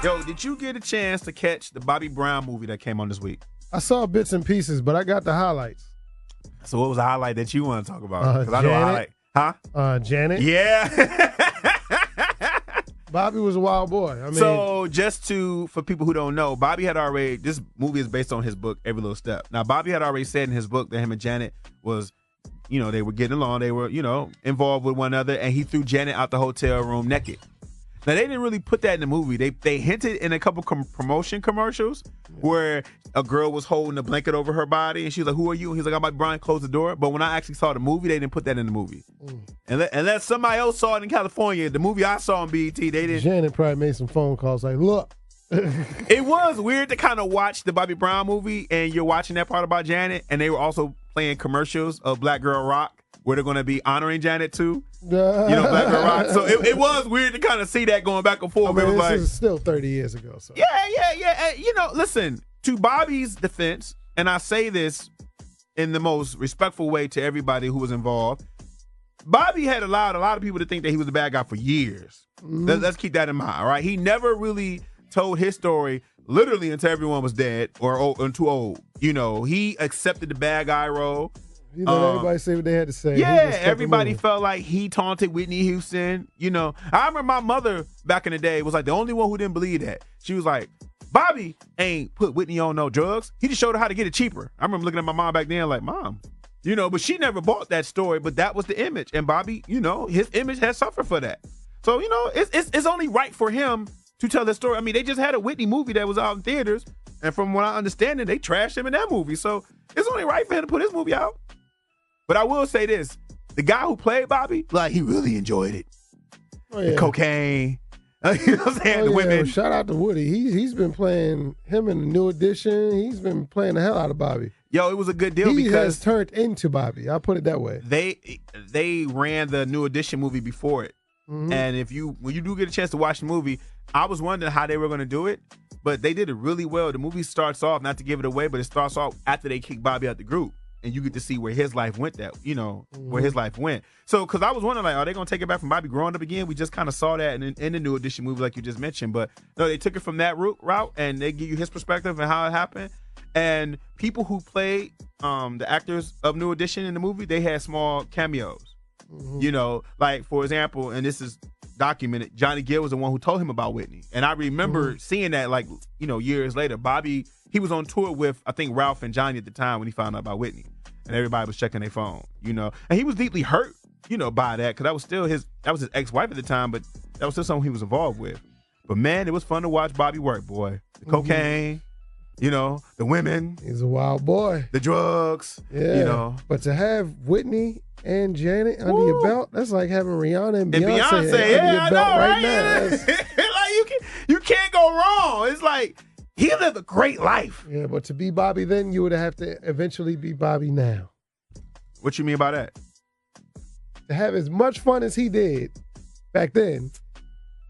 Yo, did you get a chance to catch the Bobby Brown movie that came on this week? I saw bits and pieces, but I got the highlights. So what was the highlight that you want to talk about? Because I know a Janet. highlight. Huh? Janet. Yeah. Bobby was a wild boy. I mean, so for people who don't know, Bobby had already, this movie is based on his book, Every Little Step. Now, Bobby had already said in his book that him and Janet was, they were getting along. They were, involved with one another, and he threw Janet out the hotel room naked. Now, they didn't really put that in the movie. They hinted in a couple promotion commercials where a girl was holding a blanket over her body, and she was like, "Who are you?" And he's like, "I'm like Brian, close the door." But when I actually saw the movie, they didn't put that in the movie. Unless somebody else saw it in California, the movie I saw on BET, they didn't. Janet probably made some phone calls like, "Look." It was weird to kind of watch the Bobby Brown movie, and you're watching that part about Janet, and they were also playing commercials of Black Girl Rock, where they're going to be honoring Janet too. Black Girl Rock. So it was weird to kind of see that going back and forth. I mean, it was this is still 30 years ago. So. Yeah. And, listen, to Bobby's defense, and I say this in the most respectful way to everybody who was involved, Bobby had allowed a lot of people to think that he was a bad guy for years. Let's keep that in mind, all right? He never really told his story literally until everyone was dead or too old. He accepted the bad guy role. Everybody say what they had to say. Yeah, everybody felt like he taunted Whitney Houston. I remember my mother back in the day was like the only one who didn't believe that. She was like, Bobby ain't put Whitney on no drugs. He just showed her how to get it cheaper. I remember looking at my mom back then like, Mom, but she never bought that story, but that was the image. And Bobby, his image has suffered for that. So, it's only right for him to tell the story. I mean, they just had a Whitney movie that was out in theaters, and from what I understand, they trashed him in that movie. So it's only right for him to put his movie out. But I will say this, the guy who played Bobby, he really enjoyed it. The cocaine, you know what I'm saying, the women. Well, shout out to Woody. He's been playing him in the New Edition. He's been playing the hell out of Bobby. Yo, it was a good deal he because has turned into Bobby. I'll put it that way. They ran the New Edition movie before it. Mm-hmm. And when you do get a chance to watch the movie, I was wondering how they were going to do it, but they did it really well. The movie starts off, not to give it away, but it starts off after they kick Bobby out the group. And you get to see where his life went where his life went. So, because I was wondering, are they going to take it back from Bobby growing up again? We just kind of saw that in the New Edition movie, like you just mentioned. But no, they took it from that route, and they give you his perspective and how it happened. And people who played the actors of New Edition in the movie, they had small cameos. Like, for example, and this is documented, Johnny Gill was the one who told him about Whitney. And I remember seeing that, years later. Bobby, he was on tour with, I think, Ralph and Johnny at the time when he found out about Whitney. And everybody was checking their phone, And he was deeply hurt, by that, because that was still his ex-wife at the time, but that was still someone he was involved with. But, man, it was fun to watch Bobby work, boy. The cocaine, the women. He's a wild boy. The drugs, But to have Whitney and Janet under your belt, that's like having Rihanna and Beyonce under yeah, your belt right now. Like you can't go wrong. It's like he lived a great life. Yeah, but to be Bobby then, you would have to eventually be Bobby now. What you mean by that? To have as much fun as he did back then,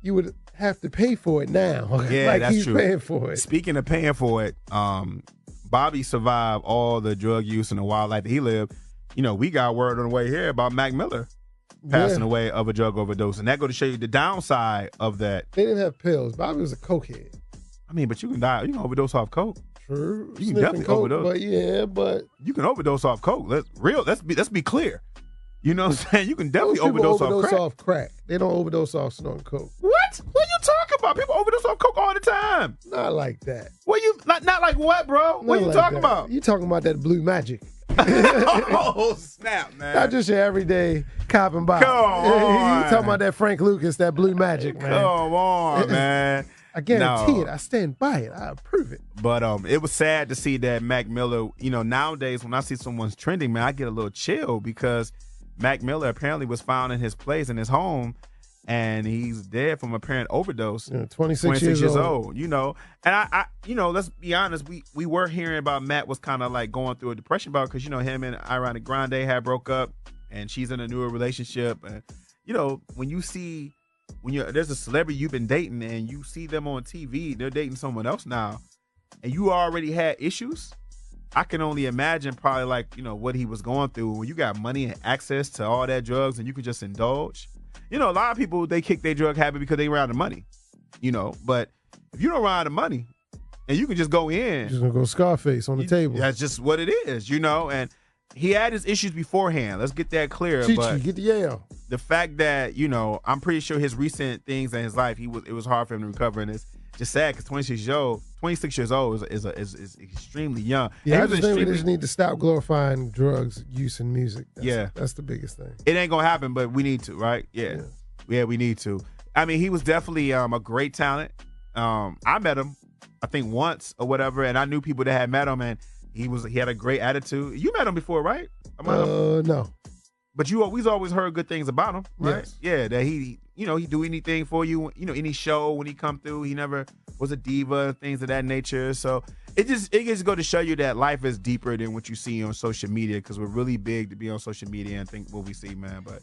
you would have to pay for it now. Yeah, like that's he's true. Paying for it. Speaking of paying for it, Bobby survived all the drug use and the wild life that he lived. We got word on the way here about Mac Miller passing away of a drug overdose. And that go to show you the downside of that. They didn't have pills. Bobby was a cokehead. I mean, but you can die. You can overdose off coke. True. You can definitely overdose. But you can overdose off coke. Let's be clear. You know what I'm saying? You can definitely overdose off crack. They don't overdose off snorting coke. What? What are you talking about? People overdose off coke all the time. Not like that. What you not like what, bro? What are you talking about? You talking about that blue magic. Oh, snap, man. Not just your everyday cop and bop. Come on. You talking about that Frank Lucas, that blue magic, man. Come on, man. I guarantee it. I stand by it. I approve it. But it was sad to see that Mac Miller, nowadays when I see someone's trending, man, I get a little chill because Mac Miller apparently was found in his place in his home and he's dead from apparent overdose. 26 years old. And I let's be honest, we were hearing about Matt was kind of like going through a depression about because him and Ariana Grande had broke up and she's in a newer relationship. And when there's a celebrity you've been dating and you see them on TV, they're dating someone else now, and you already had issues, I can only imagine probably what he was going through when you got money and access to all that drugs and you could just indulge. A lot of people, they kick their drug habit because they were out of money, but if If you don't run out of money, and you can just go in. Just gonna go Scarface on the table. That's just what it is, And he had his issues beforehand. Let's get that clear. But get the Yale. The fact that, I'm pretty sure his recent things in his life, it was hard for him to recover, and it's just sad because 26 years old is extremely young. Yeah, I just think we just need to stop glorifying drugs use in music. That's the biggest thing. It ain't gonna happen, but we need to, right? Yeah, we need to. I mean, he was definitely a great talent. I met him, I think once or whatever, and I knew people that had met him, and he had a great attitude. You met him before, right? No. But we've always heard good things about him, right? Yes. Yeah, that he do anything for you, any show when he come through. He never was a diva, things of that nature. So it gets to go to show you that life is deeper than what you see on social media, because we're really big to be on social media and think what we see, man. But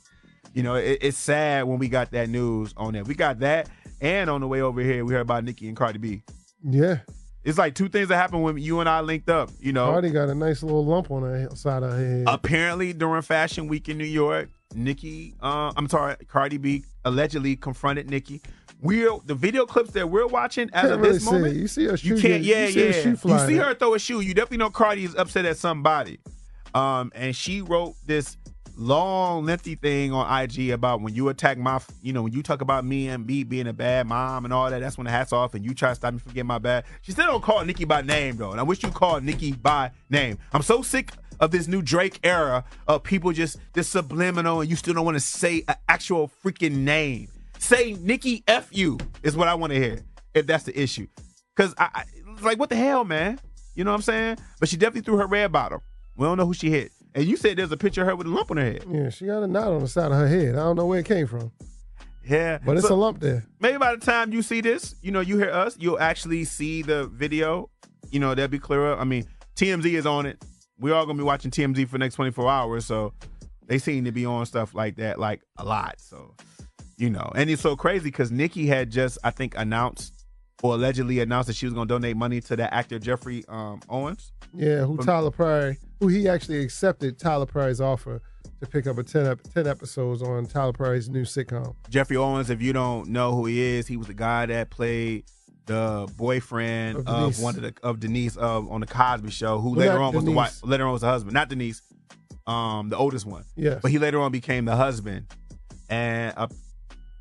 it's sad when we got that news on that. We got that, and on the way over here, we heard about Nicki and Cardi B. Yeah. It's like two things that happened when you and I linked up, Cardi got a nice little lump on her side of her head. Apparently, during Fashion Week in New York, Cardi B allegedly confronted Nicki. The video clips that we're watching as of this moment, you see her shoe. You can't. You see her throw a shoe. You definitely know Cardi is upset at somebody. And she wrote this long, lengthy thing on IG about when you attack when you talk about me and B being a bad mom and all that, that's when the hat's off, and you try to stop me from getting my bad. She still don't call Nicki by name, though, and I wish you called Nicki by name. I'm so sick of this new Drake era of people just this subliminal, and you still don't want to say an actual freaking name. Say Nicki F you is what I want to hear, if that's the issue. Because I like, what the hell, man? You know what I'm saying? But she definitely threw her red bottom. We don't know who she hit. And you said there's a picture of her with a lump on her head. Yeah, she got a knot on the side of her head. I don't know where it came from. Yeah. But it's a lump there. Maybe by the time you see this, you hear us, you'll actually see the video. That'll be clearer. I mean, TMZ is on it. We're all going to be watching TMZ for the next 24 hours. So they seem to be on stuff like that, like a lot. So, And it's so crazy because Nicki had just, I think, allegedly announced that she was going to donate money to that actor Jeffrey Owens. Yeah, who he actually accepted Tyler Perry's offer to pick up 10 episodes on Tyler Perry's new sitcom. Jeffrey Owens, if you don't know who he is, he was the guy that played the boyfriend of Denise on the Cosby Show, who later on was the wife. Later on was the husband, not Denise, the oldest one. Yes. But he later on became the husband, and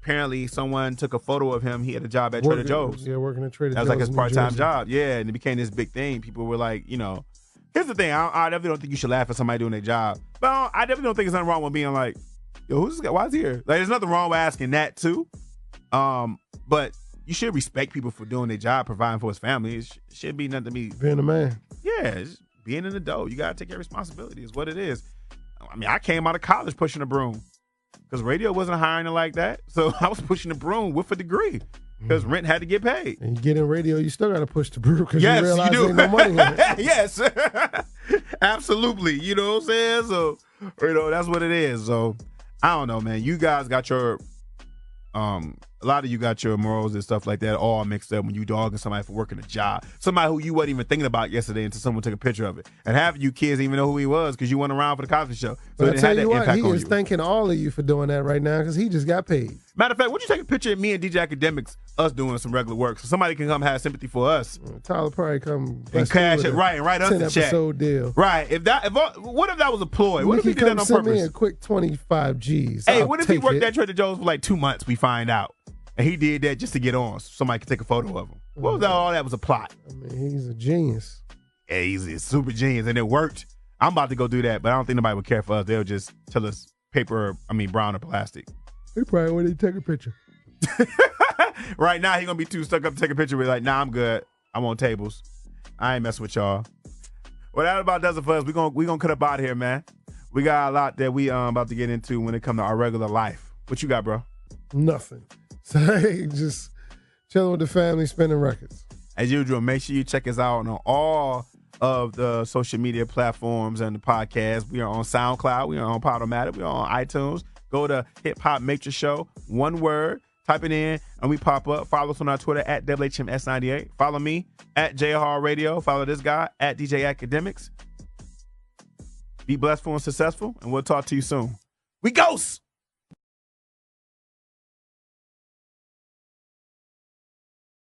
apparently someone took a photo of him. He had a job at Trader Joe's. Yeah, working at Trader Joe's. That was like his part-time job. Yeah, and it became this big thing. People were like, here's the thing. I definitely don't think you should laugh at somebody doing their job. But I definitely don't think there's nothing wrong with being like, yo, who's this guy? Why is he here? Like, there's nothing wrong with asking that too. But you should respect people for doing their job, providing for his family. It should be nothing to be. Being a man. Yeah, it's being in the dough. You got to take your responsibility is what it is. I mean, I came out of college pushing a broom because radio wasn't hiring it like that. So I was pushing the broom with a degree because rent had to get paid. And you get in radio, you still got to push the broom because you realize there ain't no money in it. Yes, absolutely. You know what I'm saying? So, that's what it is. So, I don't know, man. You guys got your, a lot of you got your morals and stuff like that all mixed up when you dogging somebody for working a job. Somebody who you wasn't even thinking about yesterday until someone took a picture of it. And half of you kids didn't even know who he was because you went around for the Cosby Show. So but it didn't have that impact on you. He is thanking all of you for doing that right now because he just got paid. Matter of fact, would you take a picture of me and DJ Academics, us doing some regular work, so somebody can come have sympathy for us? Tyler Perry come and cash it, right, and write us a check. 10-episode deal. Right. What if that was a ploy? What if he did that on send purpose? Me a quick 25 G's. Hey, what if he worked at Trader Joe's for like 2 months? We find out. And he did that just to get on, so somebody could take a photo of him. What was that? All that was a plot. I mean, he's a genius. Yeah, he's a super genius, and it worked. I'm about to go do that, but I don't think nobody would care for us. They'll just tell us brown or plastic. He probably wouldn't take a picture. Right now, he's going to be too stuck up to take a picture. We're like, nah, I'm good. I want tables. I ain't messing with y'all. Well, that about does it for us. We're gonna cut up out of here, man. We got a lot that we about to get into when it comes to our regular life. What you got, bro? Nothing. So hey, just chilling with the family, spinning records. As usual, make sure you check us out on all of the social media platforms and the podcast. We are on SoundCloud. We are on Podomatic. We are on iTunes. Go to HipHopMatrixShow, one word, type it in, and we pop up. Follow us on our Twitter at WHMS98. Follow me at JR Radio. Follow this guy at DJ Academics. Be blessful and successful, and we'll talk to you soon. We ghosts!